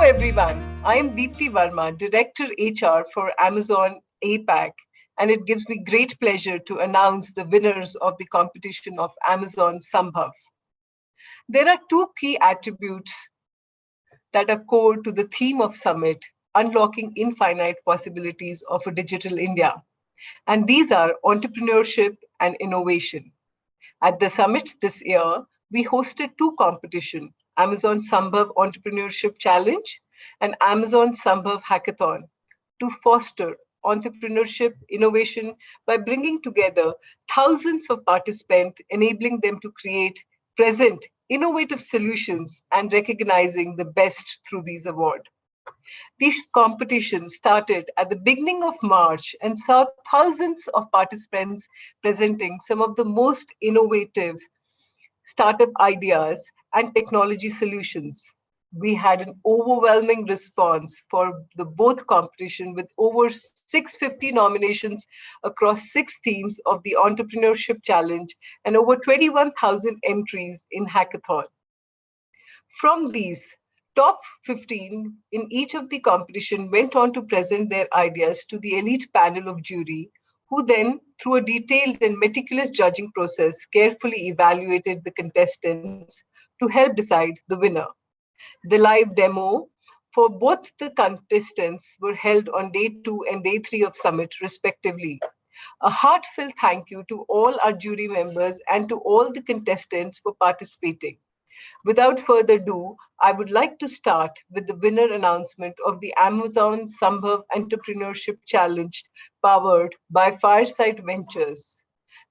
everyone. I am Deepthi Verma, Director HR for Amazon APAC, and it gives me great pleasure to announce the winners of the competition of Amazon Sambhav. There are two key attributes that are core to the theme of Summit, unlocking infinite possibilities of a digital India. And these are entrepreneurship and innovation. At the summit this year, we hosted two competitions, Amazon Sambhav Entrepreneurship Challenge and Amazon Sambhav Hackathon, to foster entrepreneurship innovation by bringing together thousands of participants, enabling them to create present innovative solutions and recognizing the best through these awards. This competition started at the beginning of March and saw thousands of participants presenting some of the most innovative startup ideas and technology solutions. We had an overwhelming response for the both competition with over 650 nominations across six themes of the Entrepreneurship Challenge and over 21,000 entries in Hackathon. From these, top 15 in each of the competition went on to present their ideas to the elite panel of jury, who then, through a detailed and meticulous judging process, carefully evaluated the contestants to help decide the winner. The live demo for both the contestants were held on day 2 and day 3 of Summit, respectively. A heartfelt thank you to all our jury members and to all the contestants for participating. Without further ado, I would like to start with the winner announcement of the Amazon Sambhav Entrepreneurship Challenge powered by Fireside Ventures.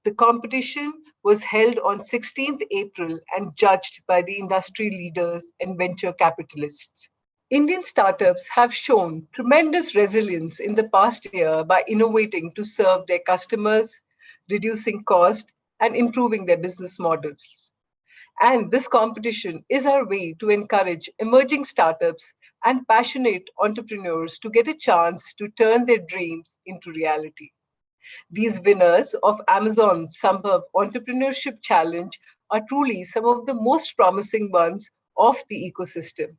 The competition was held on 16th April and judged by the industry leaders and venture capitalists. Indian startups have shown tremendous resilience in the past year by innovating to serve their customers, reducing cost, and improving their business models. And this competition is our way to encourage emerging startups and passionate entrepreneurs to get a chance to turn their dreams into reality. These winners of Amazon Sambhav Entrepreneurship Challenge are truly some of the most promising ones of the ecosystem.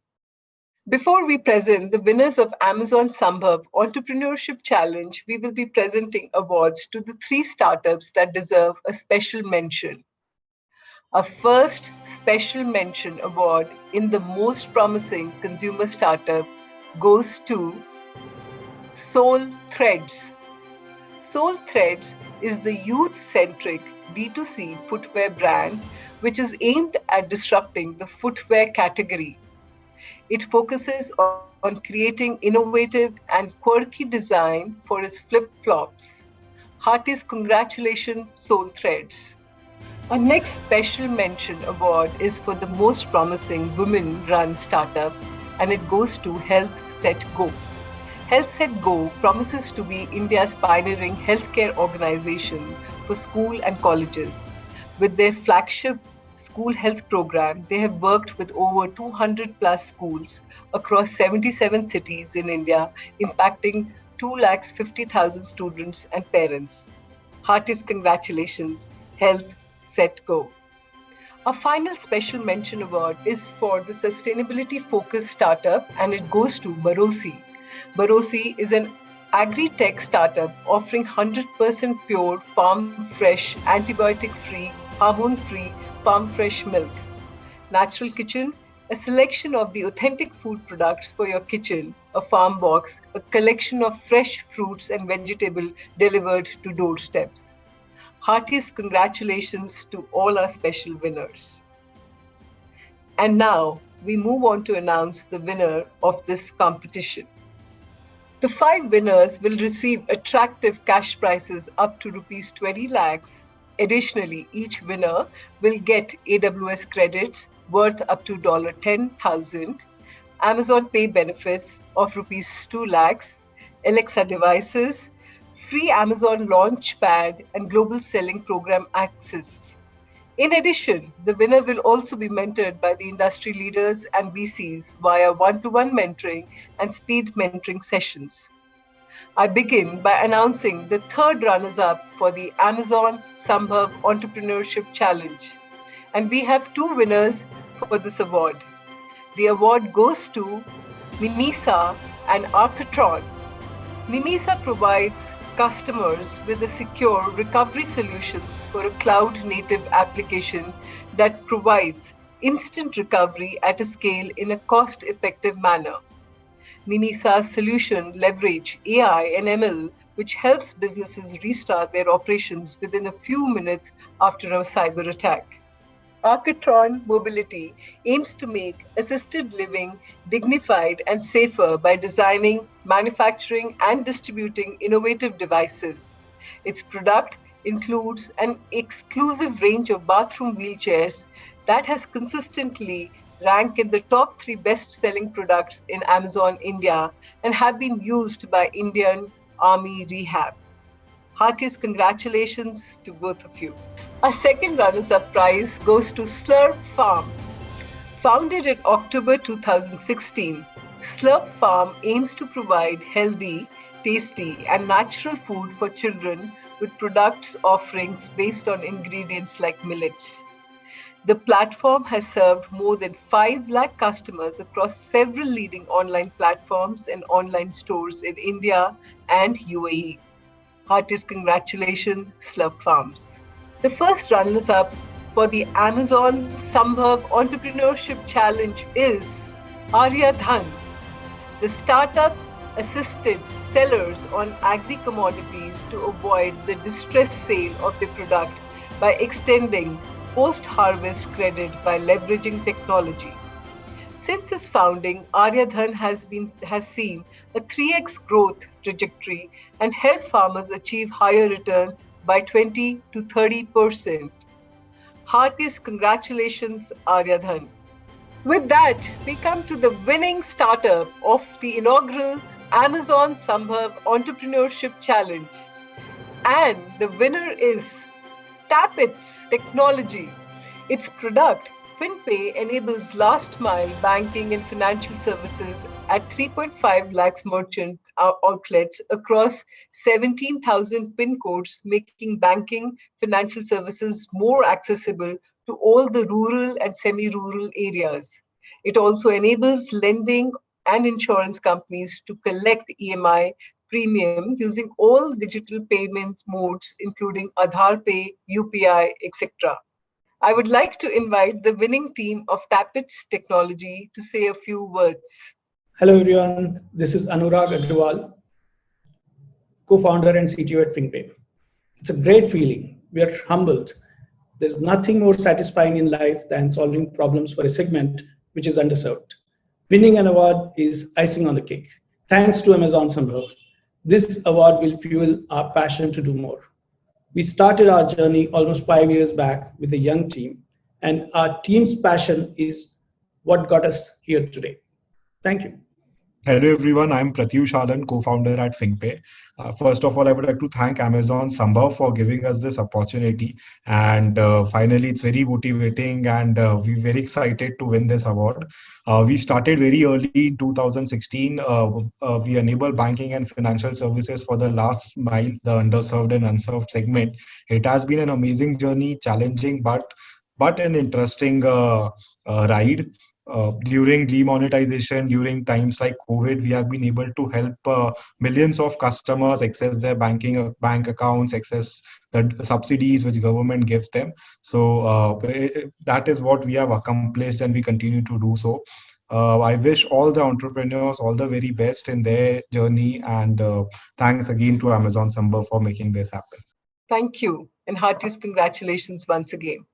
Before we present the winners of Amazon Sambhav Entrepreneurship Challenge, we will be presenting awards to the three startups that deserve a special mention. Our first special mention award in the most promising consumer startup goes to Soul Threads. Soul Threads is the youth-centric D2C footwear brand which is aimed at disrupting the footwear category. It focuses on creating innovative and quirky design for its flip-flops. Heartiest congratulations, Soul Threads. Our next special mention award is for the most promising women-run startup, and it goes to Health Set Go. Health Set Go promises to be India's pioneering healthcare organization for school and colleges. With their flagship school health program, they have worked with over 200 plus schools across 77 cities in India, impacting 250,000 students and parents. Heartiest congratulations, Health Set Go. Our final special mention award is for the sustainability focused startup, and it goes to Barosi. Barosi is an agri-tech startup offering 100% pure, farm fresh, antibiotic free, hormone free, farm fresh milk. Natural Kitchen, a selection of the authentic food products for your kitchen, a farm box, a collection of fresh fruits and vegetables delivered to doorsteps. Heartiest congratulations to all our special winners. And now we move on to announce the winner of this competition. The five winners will receive attractive cash prizes up to rupees 20 lakhs. Additionally, each winner will get AWS credits worth up to $10,000, Amazon Pay benefits of rupees 2 lakhs, Alexa devices, free Amazon Launchpad and Global Selling Program access. In addition, the winner will also be mentored by the industry leaders and VCs via one-to-one mentoring and speed mentoring sessions. I begin by announcing the third runners-up for the Amazon Sambhav Entrepreneurship Challenge. And we have two winners for this award. The award goes to Nimisa and Architron. Nimisa provides customers with a secure recovery solutions for a cloud-native application that provides instant recovery at a scale in a cost-effective manner. Nimisa's solution leverage AI and ML, which helps businesses restart their operations within a few minutes after a cyber attack. Architron Mobility aims to make assisted living dignified and safer by designing, manufacturing, and distributing innovative devices. Its product includes an exclusive range of bathroom wheelchairs that has consistently ranked in the top 3 best-selling products in Amazon India and have been used by Indian Army Rehab. Heartiest congratulations to both of you. Our second runners-up prize goes to Slurp Farm. Founded in October 2016, Slurp Farm aims to provide healthy, tasty, and natural food for children with products offerings based on ingredients like millets. The platform has served more than 5 lakh customers across several leading online platforms and online stores in India and UAE. Heartiest congratulations, Slurp Farms. The first runners-up for the Amazon Sambhav Entrepreneurship Challenge is Arya Dhan. The startup assisted sellers on agri-commodities to avoid the distressed sale of their product by extending post-harvest credit by leveraging technology. Since its founding, Aryadhan has seen a 3x growth trajectory and helped farmers achieve higher return by 20 to 30%. Heartiest congratulations, Aryadhan. With that, we come to the winning startup of the inaugural Amazon Sambhav Entrepreneurship Challenge. And the winner is Tapits Technology. Its product, FinPay, enables last mile banking and financial services at 3.5 lakhs merchant outlets across 17,000 PIN codes, making banking financial services more accessible to all the rural and semi-rural areas. It also enables lending and insurance companies to collect EMI premium using all digital payment modes, including Aadhaar Pay, UPI, etc. I would like to invite the winning team of Tapits Technology to say a few words. Hello everyone, this is Anurag Agrawal, co-founder and CTO at FinPay. It's a great feeling. We are humbled. There's nothing more satisfying in life than solving problems for a segment which is underserved. Winning an award is icing on the cake. Thanks to Amazon Sambhav, this award will fuel our passion to do more. We started our journey almost 5 years back with a young team, and our team's passion is what got us here today. Thank you. Hello everyone, I'm Pratyush Anand, co-founder at FinPay. First of all, I would like to thank Amazon Sambhav for giving us this opportunity. And finally, it's very motivating and we're very excited to win this award. We started very early in 2016. We enable banking and financial services for the last mile, the underserved and unserved segment. It has been an amazing journey, challenging, but an interesting ride. During demonetization, during times like COVID, we have been able to help millions of customers access their bank accounts, access the subsidies which government gives them. So that is what we have accomplished, and we continue to do so. I wish all the entrepreneurs all the very best in their journey, and thanks again to Amazon Sambhav for making this happen. Thank you, and heartiest congratulations once again.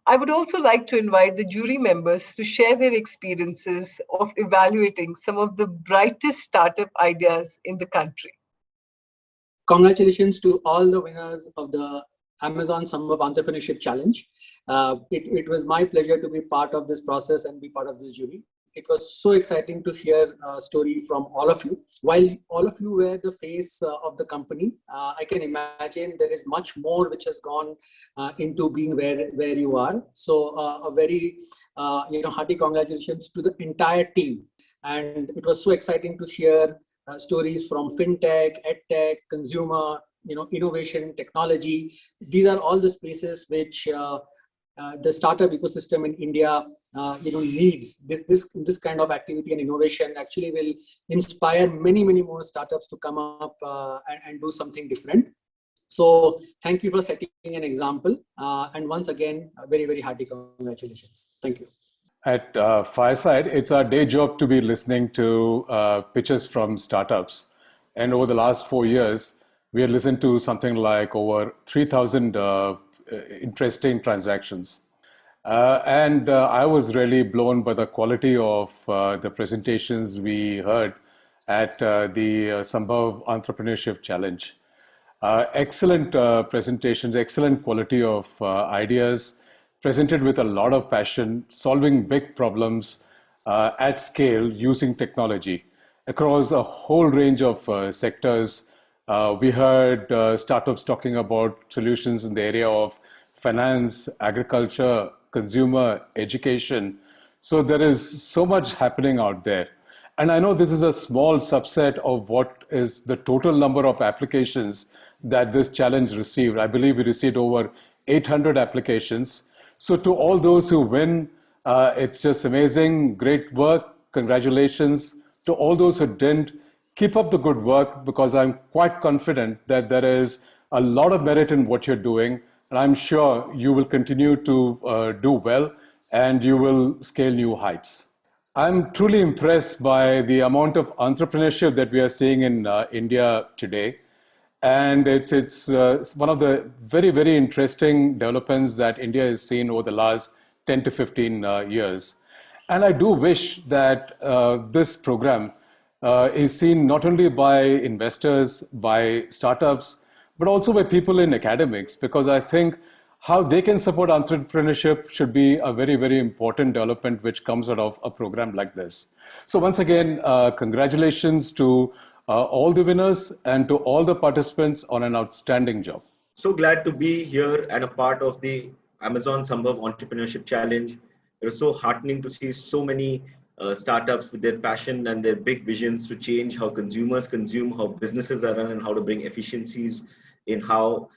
I would also like to invite the jury members to share their experiences of evaluating some of the brightest startup ideas in the country. Congratulations to all the winners of the Amazon Sambhav Entrepreneurship Challenge. It was my pleasure to be part of this process and be part of this jury. It was so exciting to hear a story from all of you. While all of you were the face of the company, I can imagine there is much more which has gone into being where you are. So a very hearty congratulations to the entire team. And it was so exciting to hear stories from fintech, edtech, consumer, innovation, technology. These are all the spaces which the startup ecosystem in India, needs this kind of activity and innovation actually will inspire many more startups to come up and do something different. So thank you for setting an example, and once again, very hearty congratulations. Thank you. At Fireside, it's our day job to be listening to pitches from startups, and over the last 4 years, we have listened to something like over 3,000 interesting transactions. And I was really blown by the quality of the presentations we heard at the Sambhav Entrepreneurship Challenge. Excellent presentations, excellent quality of ideas, presented with a lot of passion, solving big problems at scale using technology across a whole range of sectors. We heard startups talking about solutions in the area of finance, agriculture, consumer, education. So there is so much happening out there. And I know this is a small subset of what is the total number of applications that this challenge received. I believe we received over 800 applications. So to all those who win, it's just amazing, great work, congratulations. To all those who didn't, keep up the good work, because I'm quite confident that there is a lot of merit in what you're doing. And I'm sure you will continue to do well and you will scale new heights. I'm truly impressed by the amount of entrepreneurship that we are seeing in India today. And it's one of the very interesting developments that India has seen over the last 10 to 15 years. And I do wish that this program is seen not only by investors, by startups, but also by people in academics, because I think how they can support entrepreneurship should be a very important development which comes out of a program like this. So once again, congratulations to all the winners and to all the participants on an outstanding job. So glad to be here and a part of the Amazon Sambhav Entrepreneurship Challenge. It was so heartening to see so many startups with their passion and their big visions to change how consumers consume, how businesses are run, and how to bring efficiencies in how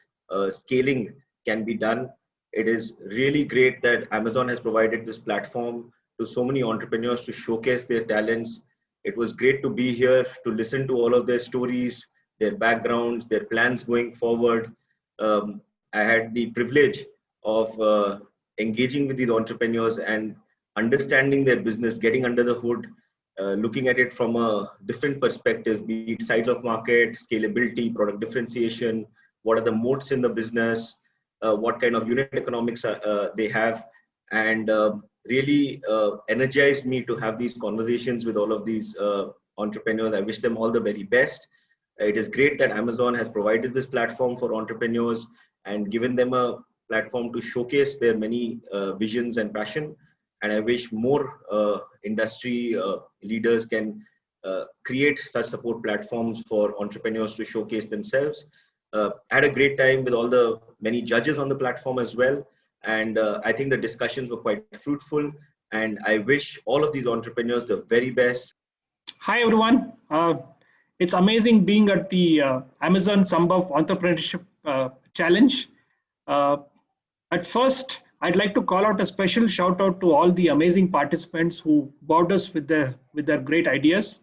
scaling can be done. It is really great that Amazon has provided this platform to so many entrepreneurs to showcase their talents. It was great to be here to listen to all of their stories, their backgrounds, their plans going forward. I had the privilege of engaging with these entrepreneurs and understanding their business, getting under the hood, looking at it from a different perspective, be it size of market, scalability, product differentiation, what are the moats in the business, what kind of unit economics they have, and really energized me to have these conversations with all of these entrepreneurs. I wish them all the very best. It is great that Amazon has provided this platform for entrepreneurs and given them a platform to showcase their many visions and passion. And I wish more industry leaders can create such support platforms for entrepreneurs to showcase themselves. I had a great time with all the many judges on the platform as well. And I think the discussions were quite fruitful. And I wish all of these entrepreneurs the very best. Hi, everyone. It's amazing being at the Amazon Sambhav Entrepreneurship Challenge. At first, I'd like to call out a special shout out to all the amazing participants who wowed us with their great ideas.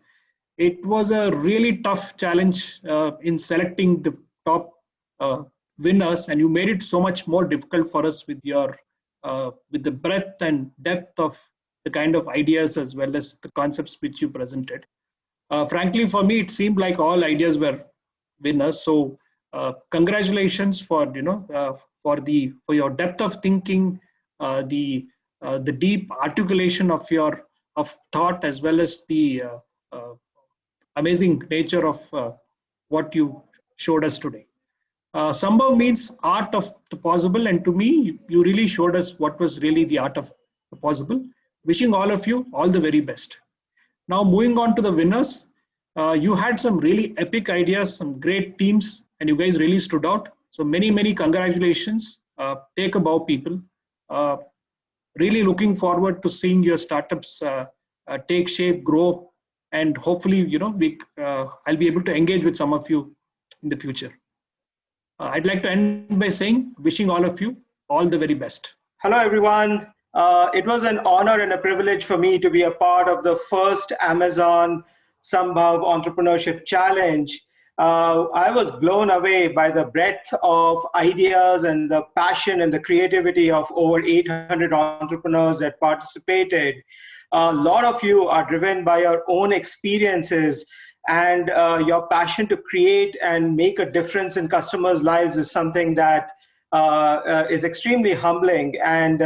It was a really tough challenge in selecting the top winners, and you made it so much more difficult for us with the breadth and depth of the kind of ideas as well as the concepts which you presented. Frankly, for me, it seemed like all ideas were winners. So congratulations for your depth of thinking, the deep articulation of thought, as well as the amazing nature of what you showed us today. Sambhav means art of the possible, and to me, you really showed us what was really the art of the possible. Wishing all of you all the very best. Now, moving on to the winners, you had some really epic ideas, some great teams, and you guys really stood out. So many congratulations. Take a bow, people. Really looking forward to seeing your startups take shape, grow, and hopefully, I'll be able to engage with some of you in the future. I'd like to end by saying, wishing all of you all the very best. Hello, everyone. It was an honor and a privilege for me to be a part of the first Amazon Sambhav Entrepreneurship Challenge. I was blown away by the breadth of ideas and the passion and the creativity of over 800 entrepreneurs that participated. A lot of you are driven by your own experiences, and your passion to create and make a difference in customers' lives is something that is extremely humbling. And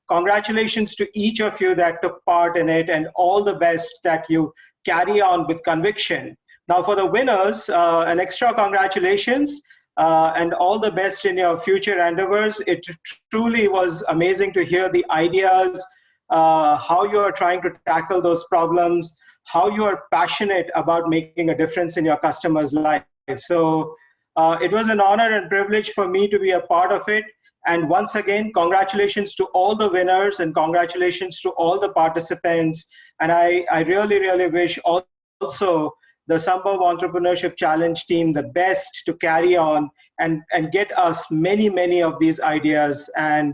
congratulations to each of you that took part in it, and all the best that you carry on with conviction. Now, for the winners, an extra congratulations and all the best in your future endeavors. It truly was amazing to hear the ideas, how you are trying to tackle those problems, how you are passionate about making a difference in your customers' lives. So it was an honor and privilege for me to be a part of it. And once again, congratulations to all the winners and congratulations to all the participants. And I really, really wish also the Sambhav Entrepreneurship Challenge team the best to carry on and get us many, many of these ideas and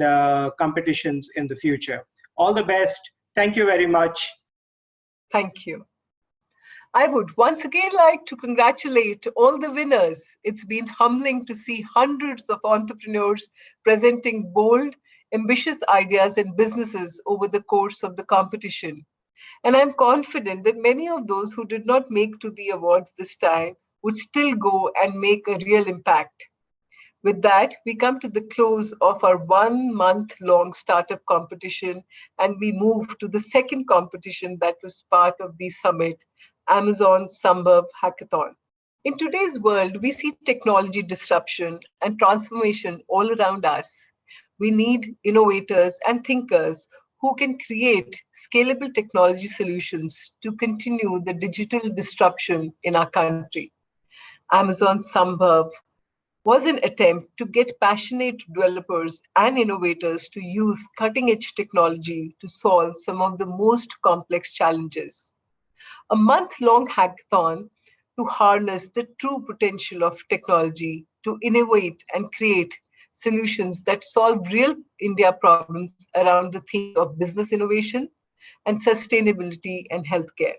competitions in the future. All the best. Thank you very much. Thank you. I would once again like to congratulate all the winners. It's been humbling to see hundreds of entrepreneurs presenting bold, ambitious ideas and businesses over the course of the competition. And I'm confident that many of those who did not make to the awards this time would still go and make a real impact. With that, we come to the close of our 1 month long startup competition, and we move to the second competition that was part of the summit, Amazon Sambhav Hackathon. In today's world, we see technology disruption and transformation all around us. We need innovators and thinkers who can create scalable technology solutions to continue the digital disruption in our country. Amazon Sambhav was an attempt to get passionate developers and innovators to use cutting-edge technology to solve some of the most complex challenges. A month-long hackathon to harness the true potential of technology to innovate and create solutions that solve real India problems around the theme of business innovation and sustainability and healthcare.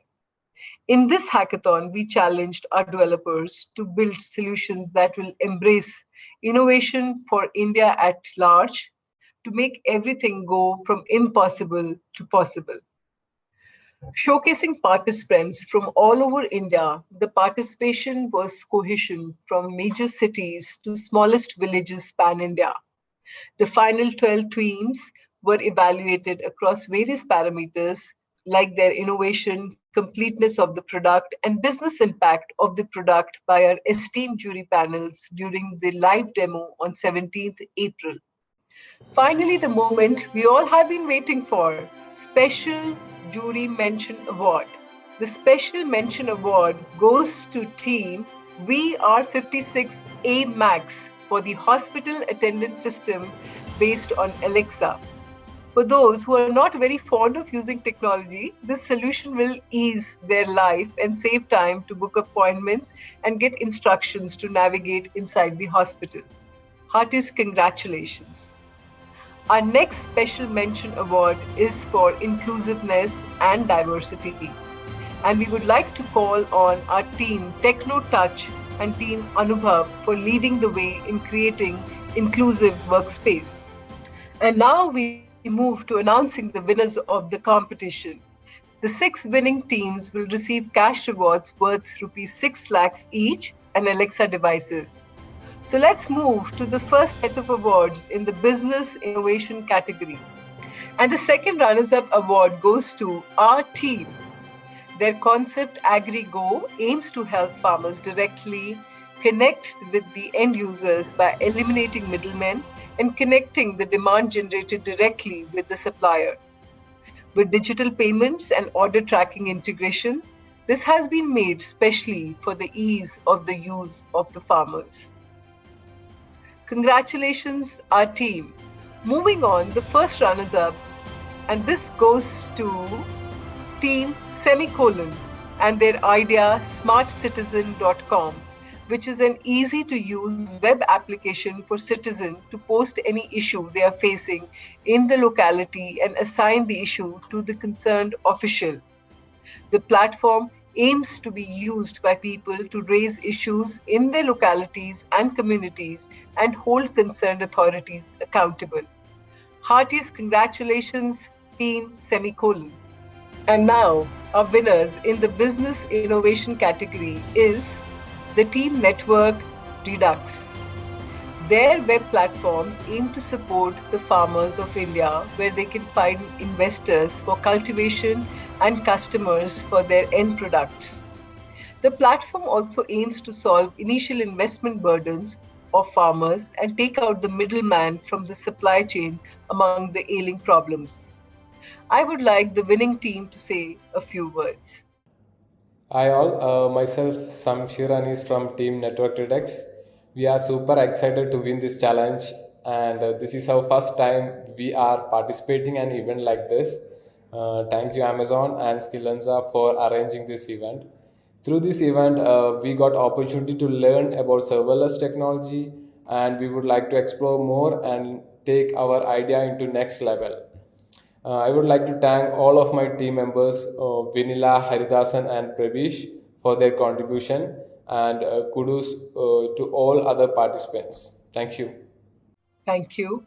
In this hackathon, we challenged our developers to build solutions that will embrace innovation for India at large to make everything go from impossible to possible. Showcasing participants from all over India, the participation was cohesion from major cities to smallest villages pan-India. The final 12 teams were evaluated across various parameters like their innovation, completeness of the product, and business impact of the product by our esteemed jury panels during the live demo on 17th April. Finally, the moment we all have been waiting for, Special Jury Mention Award. The Special Mention Award goes to Team VR56A Max for the hospital attendant system based on Alexa. For those who are not very fond of using technology, this solution will ease their life and save time to book appointments and get instructions to navigate inside the hospital. Heartiest congratulations. Our next special mention award is for inclusiveness and diversity. And we would like to call on our team Techno Touch and team Anubhav for leading the way in creating inclusive workspace. And now we move to announcing the winners of the competition. The 6 winning teams will receive cash rewards worth rupees 6 lakhs each and Alexa devices. So let's move to the first set of awards in the business innovation category. And the second runners-up award goes to our team. Their concept AgriGo aims to help farmers directly connect with the end users by eliminating middlemen and connecting the demand generated directly with the supplier. With digital payments and order tracking integration, this has been made specially for the ease of the use of the farmers. Congratulations, our team. Moving on, the first runners-up, and this goes to Team Semicolon and their idea smartcitizen.com, which is an easy to use web application for citizens to post any issue they are facing in the locality and assign the issue to the concerned official. The platform aims to be used by people to raise issues in their localities and communities and hold concerned authorities accountable. Heartiest congratulations, Team Semicolon. And now, our winners in the Business Innovation category is the Team Network Redux. Their web platforms aim to support the farmers of India where they can find investors for cultivation and customers for their end products. The platform also aims to solve initial investment burdens of farmers and take out the middleman from the supply chain among the ailing problems. I would like the winning team to say a few words. Hi all, myself Sam Shiranis from Team Network Redux. We are super excited to win this challenge, and this is our first time we are participating in an event like this. Thank you Amazon and Skillanza for arranging this event. Through this event, we got opportunity to learn about serverless technology, and we would like to explore more and take our idea into next level. I would like to thank all of my team members, Vinila, Haridasan, and Pravish, for their contribution, and kudos to all other participants. Thank you. Thank you.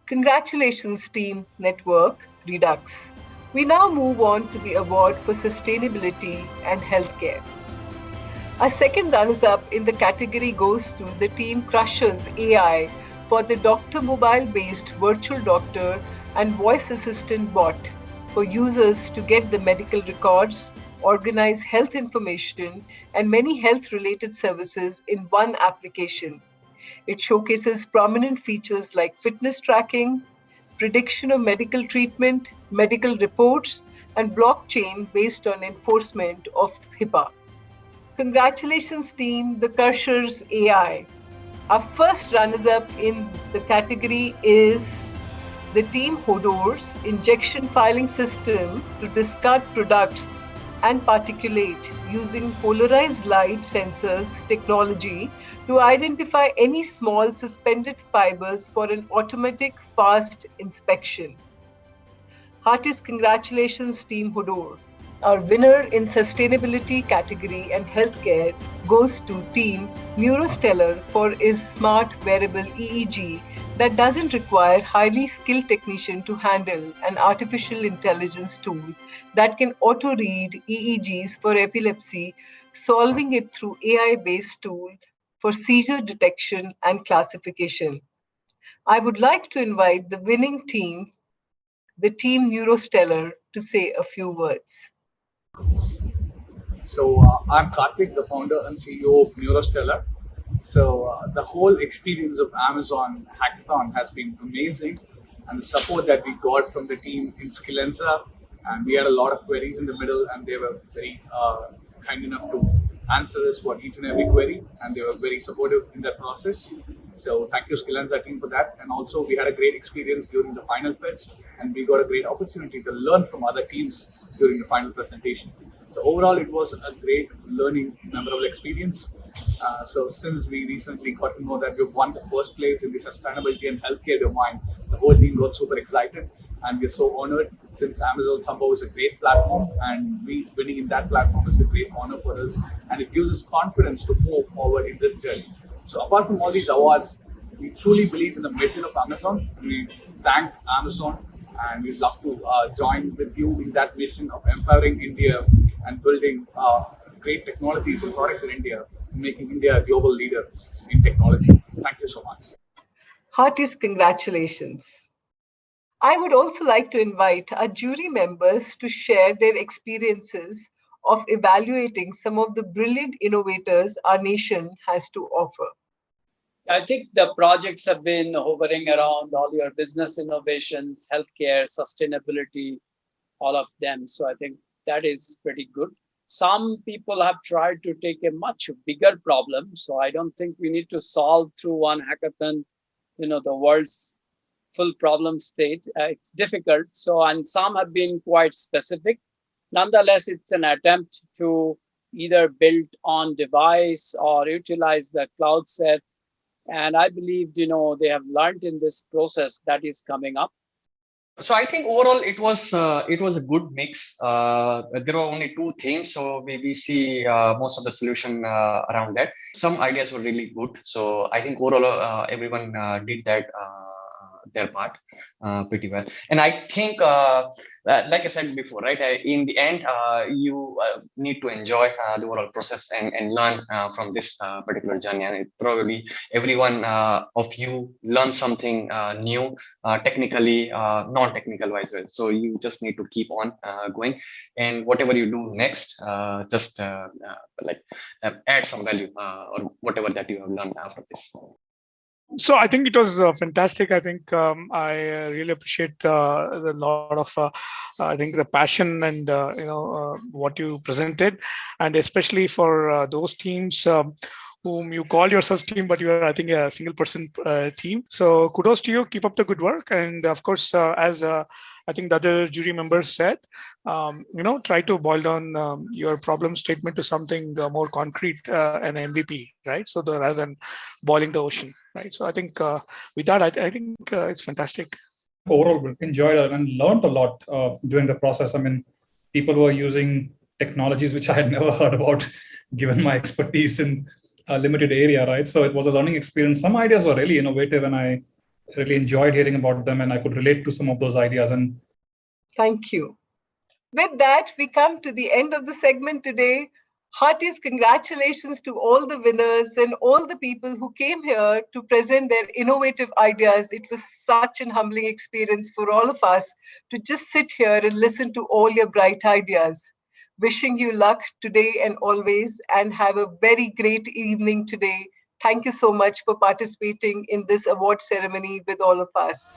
Congratulations, Team Network Redux. We now move on to the award for sustainability and healthcare. Our second runners-up in the category goes to the Team Crushers AI for the Doctor Mobile-based virtual doctor and voice assistant bot for users to get the medical records, organize health information, and many health-related services in one application. It showcases prominent features like fitness tracking, prediction of medical treatment, medical reports, and blockchain based on enforcement of HIPAA. Congratulations, team, the Crushers AI. Our first runners-up in the category is the Team Hodor's injection filing system to discard products and particulate using polarized light sensors technology to identify any small suspended fibers for an automatic fast inspection. Heartiest congratulations, Team Hodor. Our winner in sustainability category and healthcare goes to Team Neurostellar for its smart wearable EEG that doesn't require highly skilled technician to handle an artificial intelligence tool that can auto-read EEGs for epilepsy, solving it through AI-based tool for seizure detection and classification. I would like to invite the winning team, the Team Neurostellar, to say a few words. So I'm Karthik, the founder and CEO of Neurostellar. So the whole experience of Amazon Hackathon has been amazing, and the support that we got from the team in Skillanza, and we had a lot of queries in the middle, and they were very kind enough to answer us for each and every query, and they were very supportive in that process. So thank you Skillanza team for that. And also we had a great experience during the final pitch, and we got a great opportunity to learn from other teams during the final presentation. So overall, it was a great learning, memorable experience. So since we recently got to know that we've won the first place in the sustainability and healthcare domain, the whole team got super excited, and we're so honored since Amazon Sambhav is a great platform, and we winning in that platform is a great honor for us, and it gives us confidence to move forward in this journey. So apart from all these awards, we truly believe in the mission of Amazon. We thank Amazon, and we'd love to join with you in that mission of empowering India and building great technologies and products in India, making India a global leader in technology. Thank you so much. Heartiest congratulations. I would also like to invite our jury members to share their experiences of evaluating some of the brilliant innovators our nation has to offer. I think the projects have been hovering around all your business innovations, healthcare, sustainability, all of them. So I think that is pretty good. Some people have tried to take a much bigger problem. So I don't think we need to solve through one hackathon, the world's full problem state. It's difficult. So, and some have been quite specific. Nonetheless, it's an attempt to either built on device or utilize the cloud set. And I believe, they have learned in this process that is coming up. So I think overall it was a good mix. There were only two themes, so we see most of the solution around that. Some ideas were really good. So I think overall everyone did their part pretty well. And I think, like I said before, right, in the end, you need to enjoy the overall process and learn from this particular journey. And probably everyone of you learn something new, technically, non-technical wise. Well. So you just need to keep on going. And whatever you do next, just add some value or whatever that you have learned from this. So I think it was fantastic. I think I really appreciate the lot of I think the passion and what you presented, and especially for those teams whom you call yourself team, but you are, I think, a single person team. So kudos to you. Keep up the good work. And of course, as I think the other jury members said, try to boil down your problem statement to something more concrete, an MVP, right? So rather than boiling the ocean, right? So I think with that, I think it's fantastic. Overall, enjoyed it and learned a lot during the process. I mean, people were using technologies which I had never heard about, given my expertise in a limited area, right? So it was a learning experience. Some ideas were really innovative, and I really enjoyed hearing about them, and I could relate to some of those ideas. And thank you. With that, we come to the end of the segment today. Heartiest congratulations to all the winners and all the people who came here to present their innovative ideas. It was such an humbling experience for all of us to just sit here and listen to all your bright ideas. Wishing you luck today and always, and have a very great evening today. Thank you so much for participating in this award ceremony with all of us.